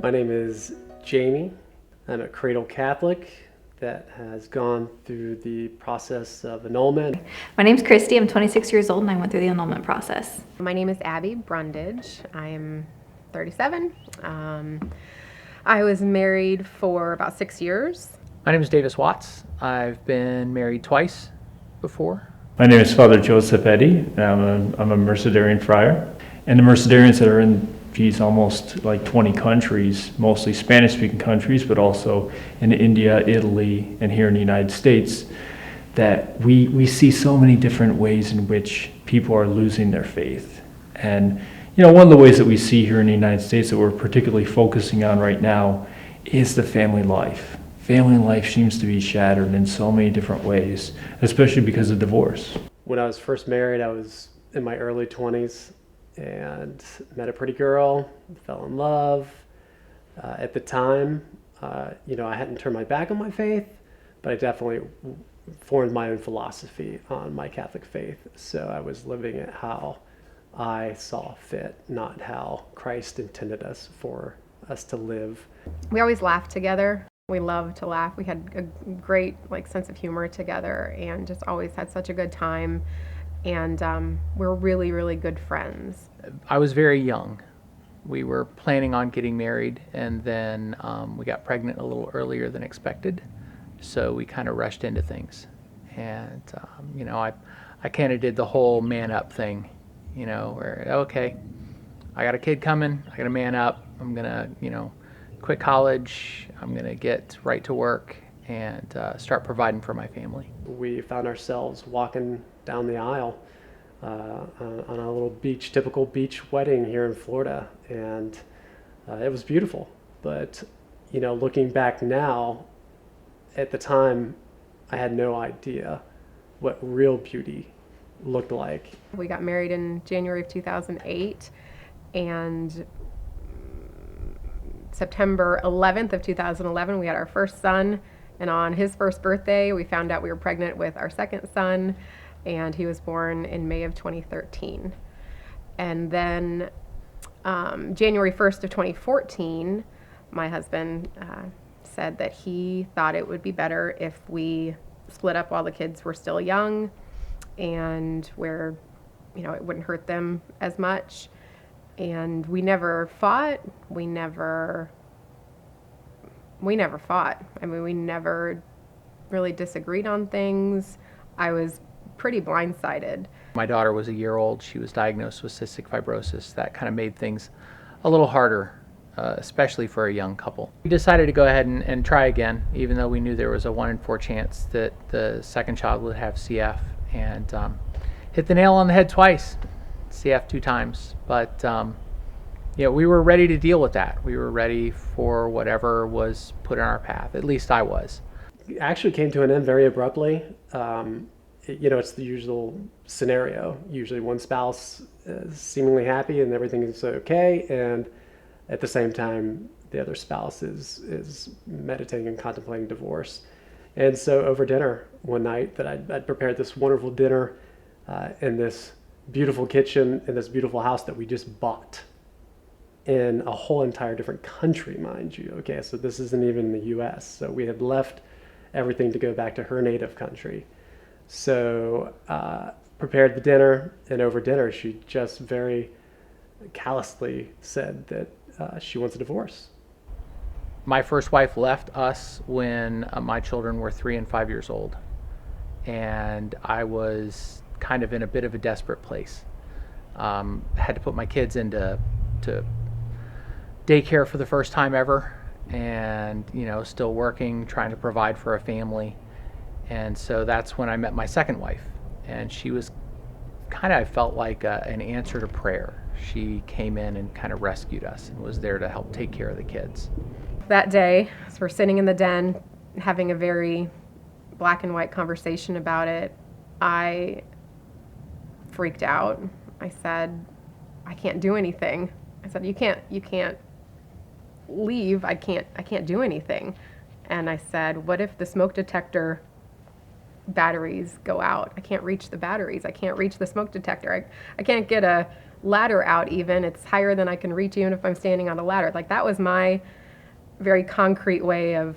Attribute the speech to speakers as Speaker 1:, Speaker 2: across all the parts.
Speaker 1: My name is Jamie. I'm a cradle Catholic that has gone through the process of annulment.
Speaker 2: My name's Christy. I'm 26 years old and I went through the annulment process.
Speaker 3: My name is Abby Brundage. I am 37. I was married for about 6 years.
Speaker 4: My name is Davis Watts. I've been married twice before.
Speaker 5: My name is Father Joseph Eddy, and I'm a Mercedarian friar. And the Mercedarians that are in almost like 20 countries, mostly Spanish-speaking countries, but also in India, Italy, and here in the United States, that we see so many different ways in which people are losing their faith. And one of the ways that we see here in the United States that we're particularly focusing on right now is the family life. Family life seems to be shattered in so many different ways, especially because of divorce.
Speaker 1: When I was first married, I was in my early 20s and met a pretty girl, fell in love. At the time, I hadn't turned my back on my faith, but I definitely formed my own philosophy on my Catholic faith. So I was living it how I saw fit, not how Christ intended for us to live.
Speaker 3: We always laughed together. We loved to laugh. We had a great sense of humor together and just always had such a good time. And we're really, really good friends.
Speaker 4: I was very young. We were planning on getting married, and then we got pregnant a little earlier than expected. So we kind of rushed into things. And, I kind of did the whole man up thing, where, okay, I got a kid coming, I got to man up, I'm going to, quit college, I'm going to get right to work and start providing for my family.
Speaker 1: We found ourselves walking down the aisle on a little typical beach wedding here in Florida, and it was beautiful. But looking back now, at the time, I had no idea what real beauty looked like.
Speaker 3: We got married in January of 2008, and September 11th of 2011, we had our first son. And on his first birthday, we found out we were pregnant with our second son, and he was born in May of 2013. And then January 1st of 2014, my husband said that he thought it would be better if we split up while the kids were still young and where, it wouldn't hurt them as much. And we never fought. We never fought. I mean, we never really disagreed on things. I was pretty blindsided.
Speaker 4: My daughter was a year old. She was diagnosed with cystic fibrosis. That kind of made things a little harder, especially for a young couple. We decided to go ahead and try again, even though we knew there was a 1 in 4 chance that the second child would have CF, and hit the nail on the head twice. CF 2 times, but we were ready to deal with that. We were ready for whatever was put in our path. At least I was.
Speaker 1: It actually came to an end very abruptly. It's the usual scenario. Usually one spouse is seemingly happy and everything is okay, and at the same time the other spouse is meditating and contemplating divorce. And so over dinner one night that I'd prepared this wonderful dinner in this beautiful kitchen in this beautiful house that we just bought in a whole entire different country, mind you. Okay, so this isn't even the US. So we had left everything to go back to her native country. So prepared the dinner, and over dinner she just very callously said that she wants a divorce.
Speaker 4: My first wife left us when my children were 3 and 5 years old, and I was kind of in a bit of a desperate place. Had to put my kids into daycare for the first time ever, and still working, trying to provide for a family. And so that's when I met my second wife, and she was I felt like an answer to prayer. She came in and kind of rescued us and was there to help take care of the kids.
Speaker 3: That day, as we're sitting in the den having a very black and white conversation about it, I freaked out. I said, I can't do anything. I said, you can't leave. I can't do anything. And I said, what if the smoke detector batteries go out? I can't reach the batteries. I can't reach the smoke detector. I can't get a ladder out even. It's higher than I can reach even if I'm standing on a ladder. Like that was my very concrete way of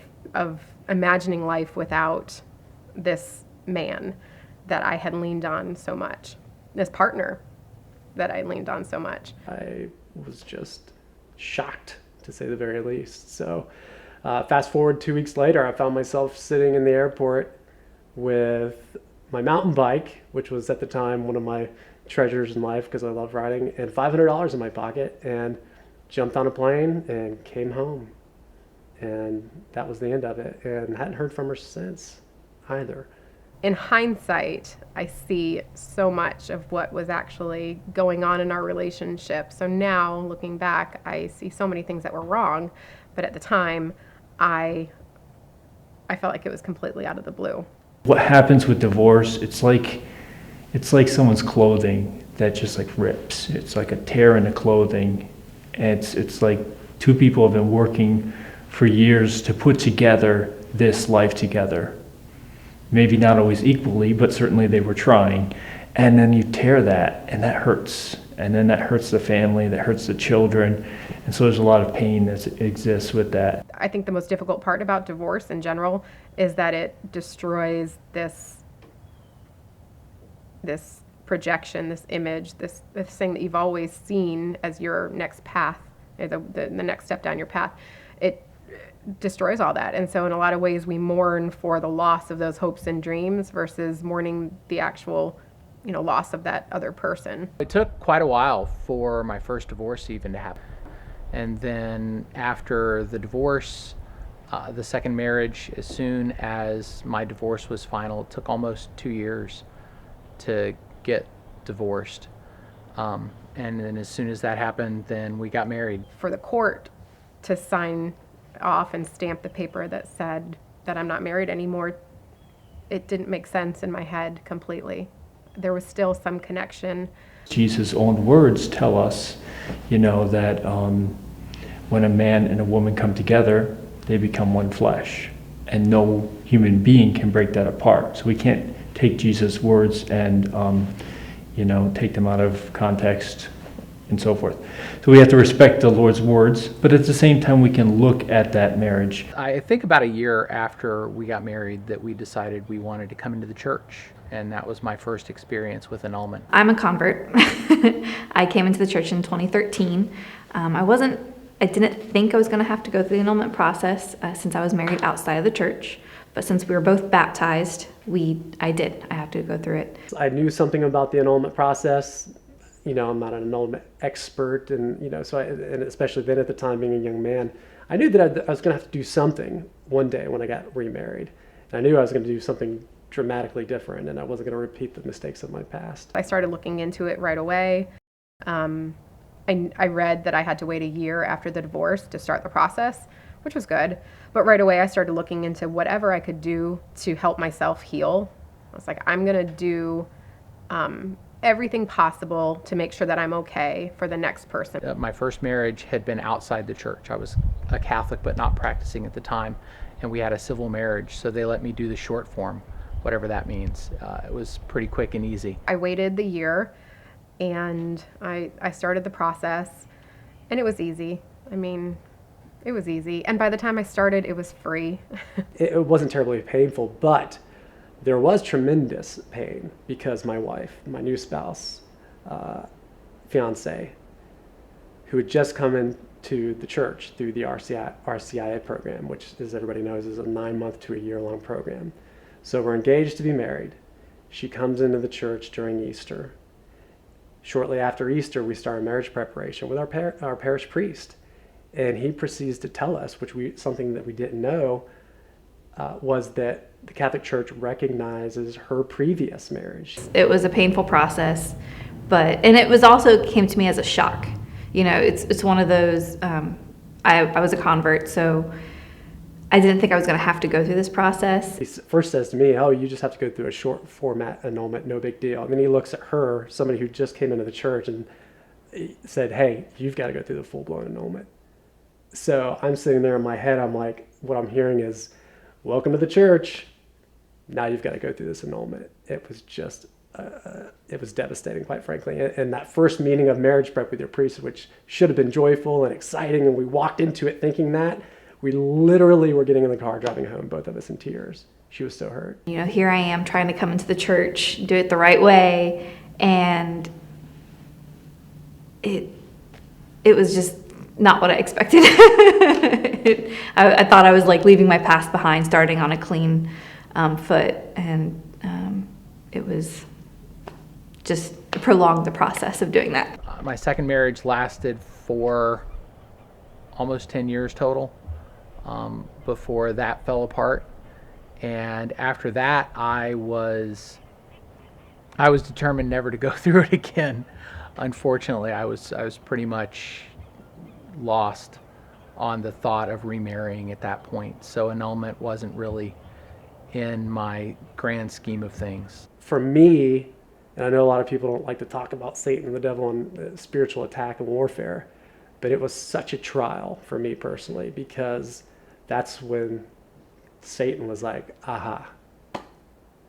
Speaker 3: imagining life without this man that I had leaned on so much, this partner that I leaned on so much.
Speaker 1: I was just shocked, to say the very least. So fast forward 2 weeks later, I found myself sitting in the airport with my mountain bike, which was at the time one of my treasures in life because I love riding, and $500 in my pocket, and jumped on a plane and came home. And that was the end of it, and hadn't heard from her since either.
Speaker 3: In hindsight, I see so much of what was actually going on in our relationship. So now, looking back, I see so many things that were wrong, but at the time, I felt like it was completely out of the blue.
Speaker 5: What happens with divorce, it's like someone's clothing that just like rips. It's like a tear in the clothing. And it's like two people have been working for years to put together this life together. Maybe not always equally, but certainly they were trying. And then you tear that, and that hurts. And then that hurts the family, that hurts the children. And so there's a lot of pain that exists with that.
Speaker 3: I think the most difficult part about divorce in general is that it destroys this projection, this image, this thing that you've always seen as your next path, the next step down your path. It destroys all that. And so in a lot of ways we mourn for the loss of those hopes and dreams versus mourning the actual loss of that other person.
Speaker 4: It took quite a while for my first divorce even to happen. And then after the divorce, the second marriage, as soon as my divorce was final, it took almost 2 years to get divorced. And then as soon as that happened, then we got married.
Speaker 3: For the court to sign off and stamp the paper that said that I'm not married anymore, it didn't make sense in my head completely. There was still some connection.
Speaker 5: Jesus' own words tell us, that when a man and a woman come together, they become one flesh. And no human being can break that apart. So we can't take Jesus' words and, take them out of context and so forth. So we have to respect the Lord's words, but at the same time, we can look at that marriage.
Speaker 4: I think about a year after we got married that we decided we wanted to come into the church. And that was my first experience with annulment.
Speaker 2: I'm a convert. I came into the church in 2013. I didn't think I was going to have to go through the annulment process since I was married outside of the church. But since we were both baptized, I did. I have to go through it.
Speaker 1: I knew something about the annulment process. I'm not an annulment expert, and and especially then at the time being a young man, I knew that I was going to have to do something one day when I got remarried. And I knew I was going to do something dramatically different, and I wasn't going to repeat the mistakes of my past.
Speaker 3: I started looking into it right away. I read that I had to wait a year after the divorce to start the process, which was good. But right away I started looking into whatever I could do to help myself heal. I was like, I'm going to do everything possible to make sure that I'm okay for the next person.
Speaker 4: My first marriage had been outside the church. I was a Catholic but not practicing at the time, and we had a civil marriage, so they let me do the short form, whatever that means. It was pretty quick and easy.
Speaker 3: I waited the year, and I started the process, and it was easy. It was easy. And by the time I started, it was free.
Speaker 1: It wasn't terribly painful, but there was tremendous pain because my wife, my new spouse, fiance, who had just come into the church through the RCIA program, which, as everybody knows, is a 9-month to a year-long program. So we're engaged to be married. She comes into the church during Easter. Shortly after Easter, we start a marriage preparation with our parish priest. And he proceeds to tell us, something that we didn't know, was that the Catholic Church recognizes her previous marriage.
Speaker 2: It was a painful process, and it was also came to me as a shock. It's one of those, I was a convert, so I didn't think I was going to have to go through this process.
Speaker 1: He first says to me, you just have to go through a short format annulment, no big deal. And then he looks at her, somebody who just came into the church, and he said, hey, you've got to go through the full-blown annulment. So I'm sitting there in my head, I'm like, what I'm hearing is, welcome to the church. Now you've got to go through this annulment. It was just it was devastating, quite frankly. And that first meeting of marriage prep with your priest, which should have been joyful and exciting, and we walked into it thinking that, we literally were getting in the car driving home, both of us in tears. She was so hurt.
Speaker 2: You know, here I am trying to come into the church, do it the right way, and it was just not what I expected. I thought I was like leaving my past behind, starting on a clean foot, and it was just prolonged the process of doing that.
Speaker 4: My second marriage lasted for almost 10 years total before that fell apart. And after that, I was determined never to go through it again. Unfortunately, I was pretty much lost on the thought of remarrying at that point. So annulment wasn't really in my grand scheme of things.
Speaker 1: For me, and I know a lot of people don't like to talk about Satan and the devil and spiritual attack and warfare, but it was such a trial for me personally, because that's when Satan was like, aha,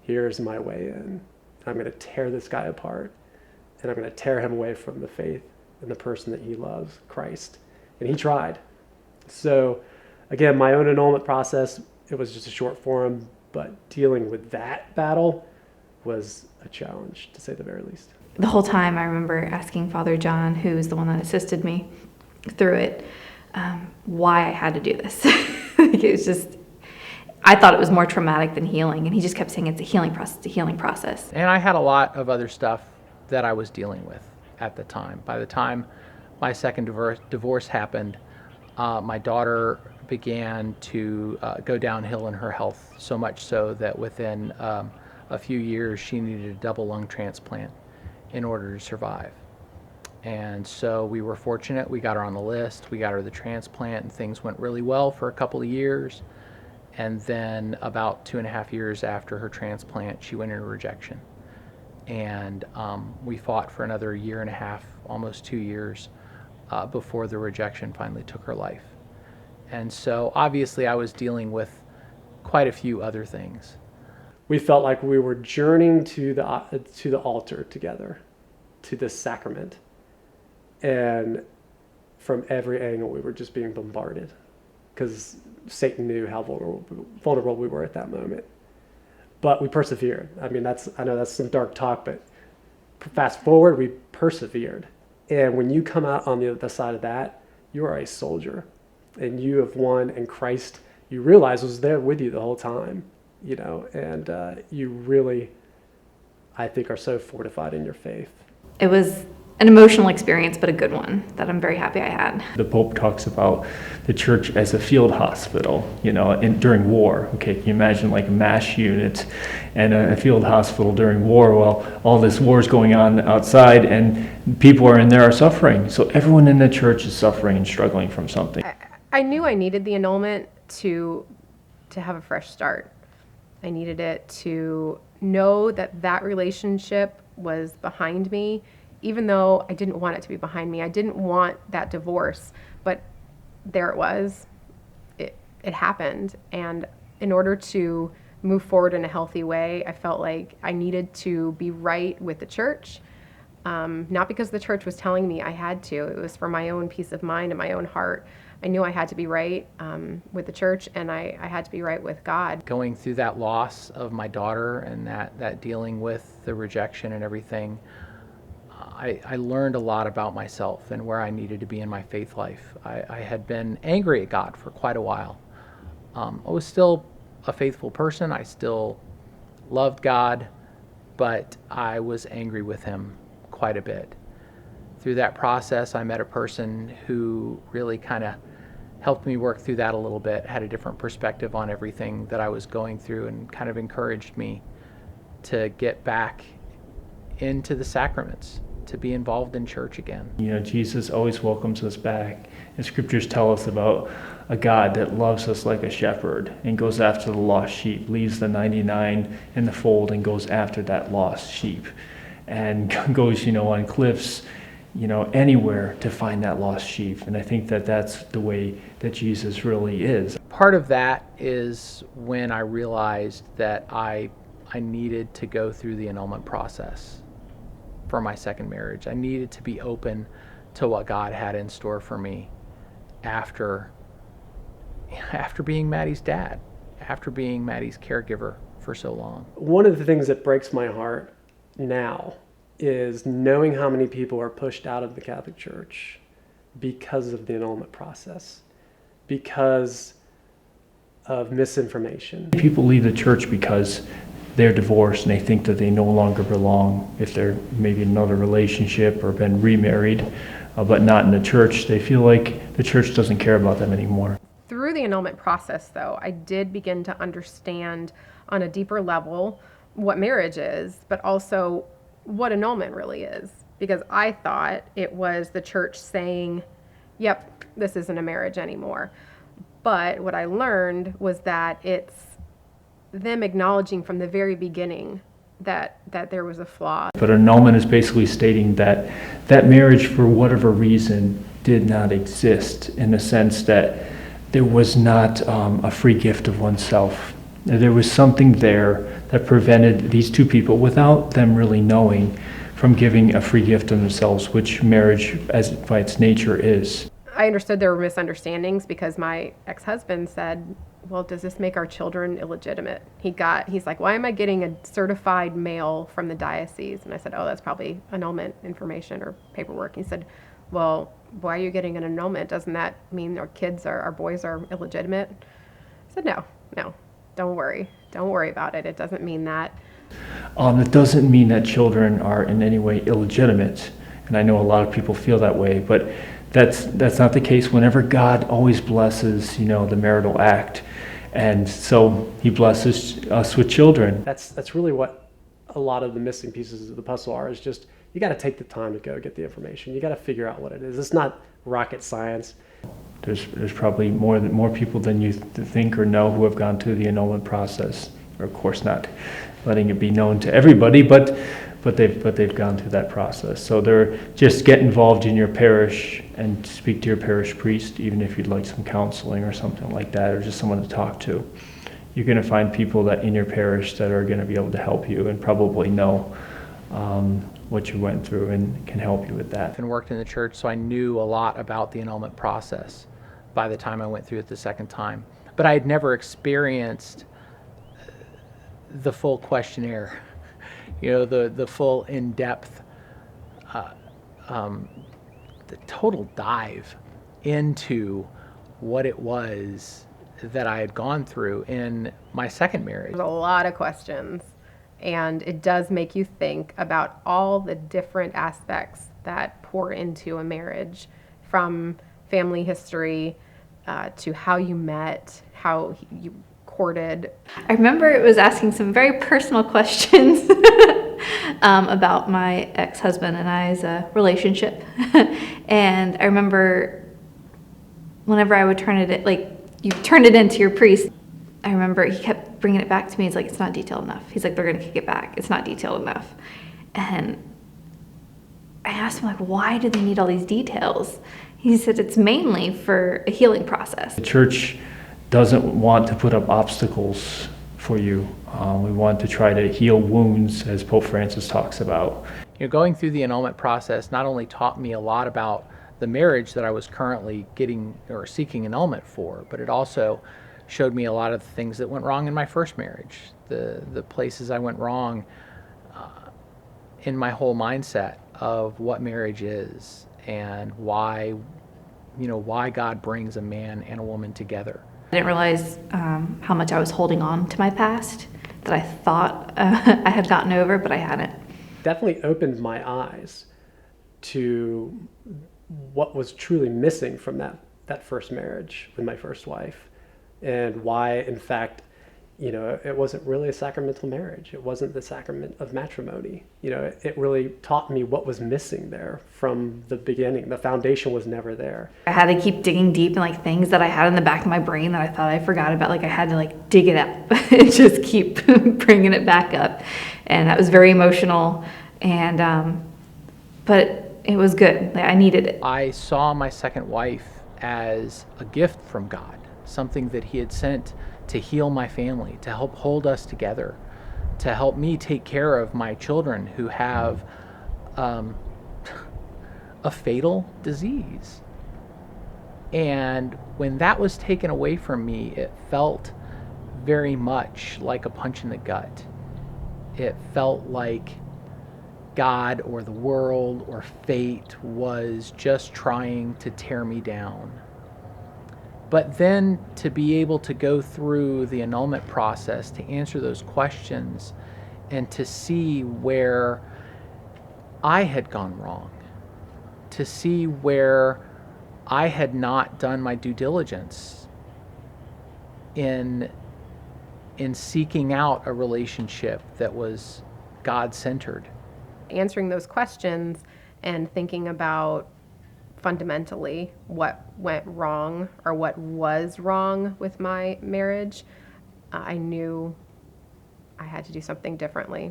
Speaker 1: here's my way in. I'm going to tear this guy apart, and I'm going to tear him away from the faith and the person that he loves, Christ. And he tried. So again, my own annulment process, it was just a short form, but dealing with that battle was a challenge, to say the very least.
Speaker 2: The whole time I remember asking Father John, who was the one that assisted me through it, why I had to do this. Like, it was just, I thought it was more traumatic than healing, and he just kept saying it's a healing process, it's a healing process.
Speaker 4: And I had a lot of other stuff that I was dealing with at the time. By the time my second divorce happened, my daughter began to go downhill in her health, so much so that within a few years she needed a double lung transplant in order to survive. And so we were fortunate. We got her on the list, we got her the transplant, and things went really well for a couple of years. And then about 2.5 years after her transplant, she went into rejection. And we fought for another 1.5 years, almost 2 years, before the rejection finally took her life. And so obviously I was dealing with quite a few other things.
Speaker 1: We felt like we were journeying to the altar together, to this sacrament. And from every angle, we were just being bombarded, because Satan knew how vulnerable we were at that moment. But we persevered. I mean, I know that's some dark talk, but fast forward, we persevered. And when you come out on the other side of that, you are a soldier, and you have won, and Christ, you realize, was there with you the whole time, you know, and you really, I think, are so fortified in your faith.
Speaker 2: It was an emotional experience, but a good one that I'm very happy I had.
Speaker 5: The Pope talks about the church as a field hospital, you know, during war. Okay, can you imagine like MASH units and a field hospital during war? Well, all this war is going on outside, and people are in there are suffering. So everyone in the church is suffering and struggling from something.
Speaker 3: I knew I needed the annulment to have a fresh start. I needed it to know that relationship was behind me, even though I didn't want it to be behind me. I didn't want that divorce, but there it was. It happened. And in order to move forward in a healthy way, I felt like I needed to be right with the church. Not because the church was telling me I had to. It was for my own peace of mind and my own heart. I knew I had to be right with the church, and I had to be right with God.
Speaker 4: Going through that loss of my daughter and that dealing with the rejection and everything, I learned a lot about myself and where I needed to be in my faith life. I had been angry at God for quite a while. I was still a faithful person. I still loved God, but I was angry with him quite a bit. Through that process, I met a person who really kind of helped me work through that a little bit, had a different perspective on everything that I was going through, and kind of encouraged me to get back into the sacraments, to be involved in church again.
Speaker 5: You know, Jesus always welcomes us back. And scriptures tell us about a God that loves us like a shepherd and goes after the lost sheep, leaves the 99 in the fold and goes after that lost sheep, and goes, you know, on cliffs, you know, anywhere to find that lost sheep. And I think that that's the way that Jesus really is.
Speaker 4: Part of that is when I realized that I I needed to go through the annulment process for my second marriage. I needed to be open to what God had in store for me after being Maddie's dad, after being Maddie's caregiver for so long.
Speaker 1: One of the things that breaks my heart now is knowing how many people are pushed out of the Catholic Church because of the annulment process, because of misinformation.
Speaker 5: People leave the church because they're divorced and they think that they no longer belong if they're maybe in another relationship or been remarried, but not in the church. They feel like the church doesn't care about them anymore.
Speaker 3: Through the annulment process, though, I did begin to understand on a deeper level what marriage is, but also what annulment really is. Because I thought it was the church saying, yep, this isn't a marriage anymore. But what I learned was that it's them acknowledging from the very beginning that there was a flaw.
Speaker 5: But annulment is basically stating that that marriage, for whatever reason, did not exist, in the sense that there was not a free gift of oneself. There was something there that prevented these two people, without them really knowing, from giving a free gift of themselves, which marriage, as by its nature, is.
Speaker 3: I understood there were misunderstandings because my ex-husband said, well, does this make our children illegitimate? He's like, why am I getting a certified male from the diocese? And I said, oh, that's probably annulment information or paperwork. He said, well, why are you getting an annulment? Doesn't that mean our boys are illegitimate? I said, no, don't worry about it. It doesn't mean that.
Speaker 5: It doesn't mean that children are in any way illegitimate, and I know a lot of people feel that way, but that's not the case. Whenever God always blesses, the marital act, and so He blesses us with children.
Speaker 1: That's really what a lot of the missing pieces of the puzzle are. Is just you got to take the time to go get the information. You got to figure out what it is. It's not rocket science.
Speaker 5: There's probably more people than you think or know who have gone through the annulment process. Or of course not letting it be known to everybody, but they've gone through that process. So they're just get involved in your parish and speak to your parish priest, even if you'd like some counseling or something like that, or just someone to talk to. You're going to find people that in your parish that are going to be able to help you and probably know what you went through and can help you with that.
Speaker 4: And worked in the church, so I knew a lot about the annulment process by the time I went through it the second time. But I had never experienced the full questionnaire, the full in-depth, the total dive into what it was that I had gone through in my second marriage.
Speaker 3: There's a lot of questions, and it does make you think about all the different aspects that pour into a marriage, from family history to how you met, how you courted.
Speaker 2: I remember it was asking some very personal questions about my ex-husband and I's relationship. And I remember whenever I would turn it, you turned it into your priest, I remember he kept bringing it back to me. He's like, it's not detailed enough. He's like, they're going to kick it back. It's not detailed enough. And I asked him, why do they need all these details? He said it's mainly for a healing process.
Speaker 5: The church doesn't want to put up obstacles for you. We want to try to heal wounds, as Pope Francis talks about.
Speaker 4: Going through the annulment process not only taught me a lot about the marriage that I was currently getting or seeking annulment for, but it also showed me a lot of the things that went wrong in my first marriage, the places I went wrong in my whole mindset of what marriage is and why God brings a man and a woman together.
Speaker 2: I didn't realize how much I was holding on to my past that I thought I had gotten over, but I hadn't.
Speaker 1: Definitely opened my eyes to what was truly missing from that first marriage with my first wife, and why, in fact, it wasn't really a sacramental marriage. It wasn't the sacrament of matrimony. It really taught me what was missing there from the beginning. The foundation was never there.
Speaker 2: I had to keep digging deep in things that I had in the back of my brain that I thought I forgot about. I had to dig it up and just keep bringing it back up. And that was very emotional. And, but it was good. I needed it.
Speaker 4: I saw my second wife as a gift from God, something that He had sent to heal my family, to help hold us together, to help me take care of my children who have a fatal disease. And when that was taken away from me, it felt very much like a punch in the gut. It felt like God or the world or fate was just trying to tear me down. But then to be able to go through the annulment process, to answer those questions, and to see where I had gone wrong, to see where I had not done my due diligence in seeking out a relationship that was God-centered.
Speaker 3: Answering those questions and thinking about fundamentally what went wrong or what was wrong with my marriage, I knew I had to do something differently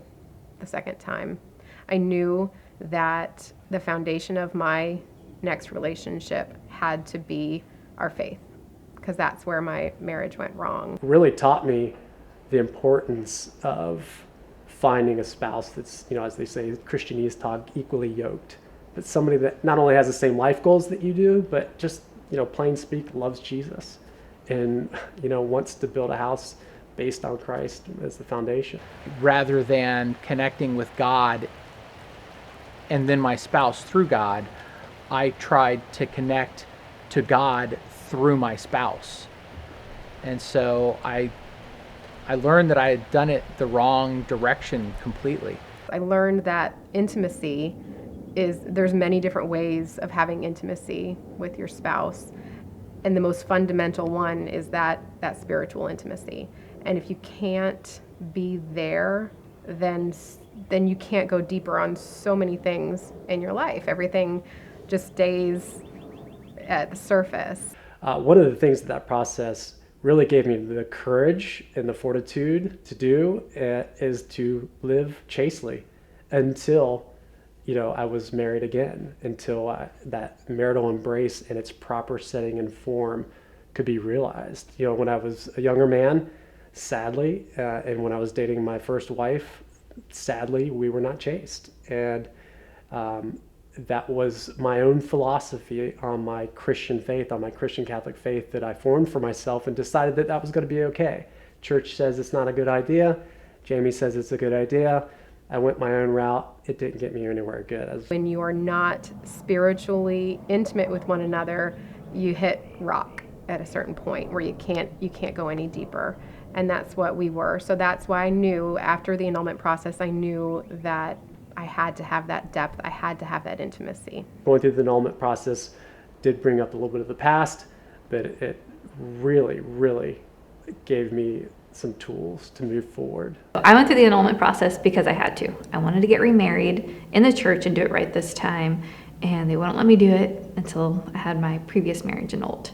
Speaker 3: the second time. I knew that the foundation of my next relationship had to be our faith, because that's where my marriage went wrong.
Speaker 1: Really taught me the importance of finding a spouse that's, as they say, Christianese talk, equally yoked. But somebody that not only has the same life goals that you do, but just, plain speak, loves Jesus and, wants to build a house based on Christ as the foundation.
Speaker 4: Rather than connecting with God and then my spouse through God, I tried to connect to God through my spouse. And so I learned that I had done it the wrong direction completely.
Speaker 3: I learned that intimacy there's many different ways of having intimacy with your spouse. And the most fundamental one is that spiritual intimacy. And if you can't be there, then you can't go deeper on so many things in your life. Everything just stays at the surface.
Speaker 1: One of the things that process really gave me the courage and the fortitude to do is to live chastely until I was married again, until that marital embrace in its proper setting and form could be realized. When I was a younger man, sadly, and when I was dating my first wife, sadly, we were not chaste. And that was my own philosophy on my Christian faith, on my Christian Catholic faith that I formed for myself and decided that was going to be okay. Church says it's not a good idea. Jamie says it's a good idea. I went my own route. It didn't get me anywhere good.
Speaker 3: When you are not spiritually intimate with one another, you hit rock at a certain point where you can't go any deeper. And that's what we were. So that's why I knew after the annulment process, I knew that I had to have that depth. I had to have that intimacy.
Speaker 1: Going through the annulment process did bring up a little bit of the past, but it really, really gave me some tools to move forward.
Speaker 2: I went through the annulment process because I had to. I wanted to get remarried in the church and do it right this time, and they wouldn't let me do it until I had my previous marriage annulled.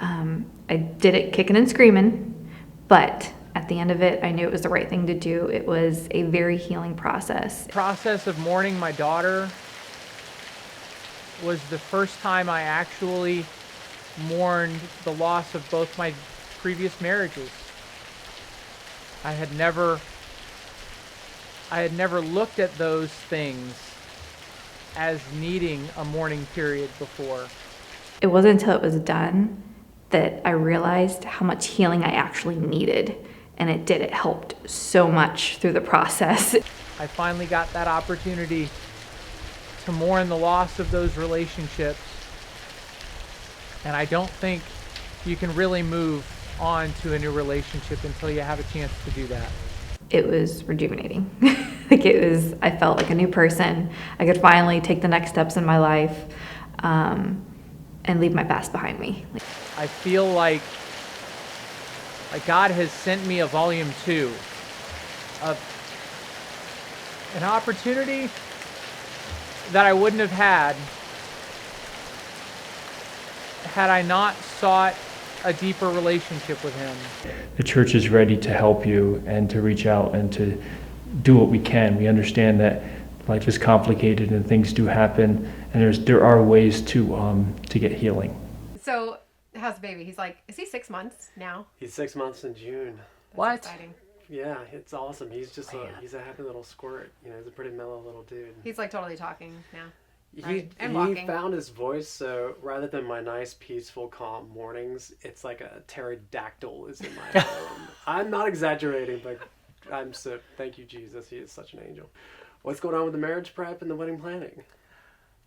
Speaker 2: I did it kicking and screaming, but at the end of it, I knew it was the right thing to do. It was a very healing process.
Speaker 4: The process of mourning my daughter was the first time I actually mourned the loss of both my previous marriages. I had never looked at those things as needing a mourning period before.
Speaker 2: It wasn't until it was done that I realized how much healing I actually needed. And it did. It helped so much through the process.
Speaker 4: I finally got that opportunity to mourn the loss of those relationships. And I don't think you can really move on to a new relationship until you have a chance to do that.
Speaker 2: It was rejuvenating. I felt like a new person. I could finally take the next steps in my life and leave my past behind me.
Speaker 4: I feel like God has sent me a volume 2 of an opportunity that I wouldn't have had I not sought a deeper relationship with Him.
Speaker 5: The church is ready to help you and to reach out and to do what we can. We understand that life is complicated and things do happen, and there are ways to get healing.
Speaker 3: So how's the baby? Is he 6 months now?
Speaker 1: He's 6 months in June.
Speaker 4: What?
Speaker 3: Exciting.
Speaker 1: Yeah, it's awesome. He's just
Speaker 4: Man.
Speaker 1: he's a happy little squirt. You know, he's a pretty mellow little dude.
Speaker 3: He's like totally talking now.
Speaker 1: He,
Speaker 3: Right. And
Speaker 1: he
Speaker 3: walking.
Speaker 1: found his voice, so rather than my nice, peaceful, calm mornings, it's like a pterodactyl is in my home. I'm not exaggerating, but thank you, Jesus. He is such an angel. What's going on with the marriage prep and the wedding planning?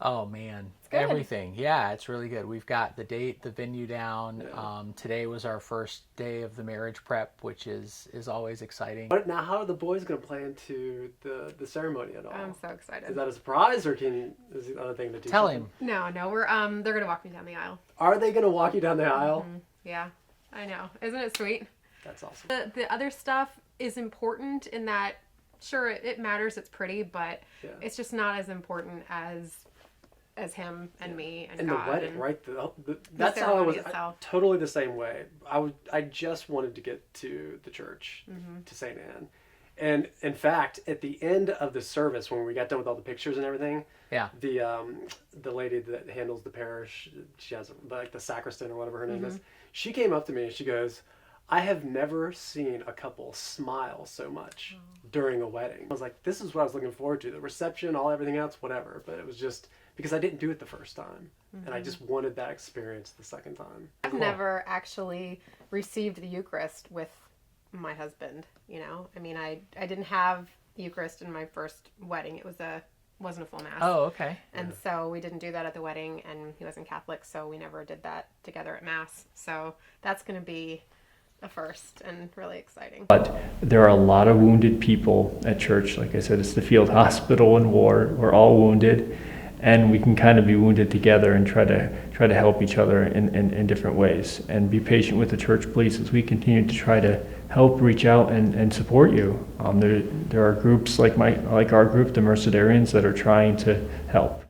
Speaker 4: Oh man,
Speaker 3: good.
Speaker 4: everything. Yeah, it's really good. We've got the date, the venue down.
Speaker 1: Yeah.
Speaker 4: Today was our first day of the marriage prep, which is always exciting.
Speaker 1: But now, how are the boys going to play into the ceremony at all?
Speaker 3: I'm so excited.
Speaker 1: Is that a surprise, or is the other thing to do?
Speaker 4: Tell
Speaker 1: something?
Speaker 4: him.
Speaker 3: No, we're they're gonna walk me down the aisle.
Speaker 1: Are they going to walk you down the aisle?
Speaker 3: Yeah, I know. Isn't it sweet?
Speaker 1: That's awesome.
Speaker 3: The other stuff is important in that, sure, it matters. It's pretty, but
Speaker 1: Yeah.
Speaker 3: it's just not as important as him and me and
Speaker 1: And
Speaker 3: God.
Speaker 1: the wedding,
Speaker 3: and
Speaker 1: right? That's how I
Speaker 3: ceremony
Speaker 1: was.
Speaker 3: itself.
Speaker 1: Totally the same way. I just wanted to get to the church, to St. Anne. And in fact, at the end of the service, when we got done with all the pictures and everything,
Speaker 4: Yeah.
Speaker 1: the lady that handles the parish, she has like the sacristan or whatever her name is, she came up to me and she goes, I have never seen a couple smile so much during a wedding. I was like, this is what I was looking forward to. The reception, everything else, whatever. But it was just because I didn't do it the first time. And I just wanted that experience the second time.
Speaker 3: I've never actually received the Eucharist with my husband. You know, I mean, I didn't have the Eucharist in my first wedding. It wasn't a full mass.
Speaker 4: Oh, okay.
Speaker 3: And so we didn't do that at the wedding, and he wasn't Catholic, so we never did that together at mass. So that's going to be a first and really exciting.
Speaker 5: But there are a lot of wounded people at church. Like I said, it's the field hospital in war. We're all wounded, and we can kind of be wounded together and try to help each other in different ways. And be patient with the church, please, as we continue to try to help reach out and support you. There are groups like our group, the Mercedarians, that are trying to help.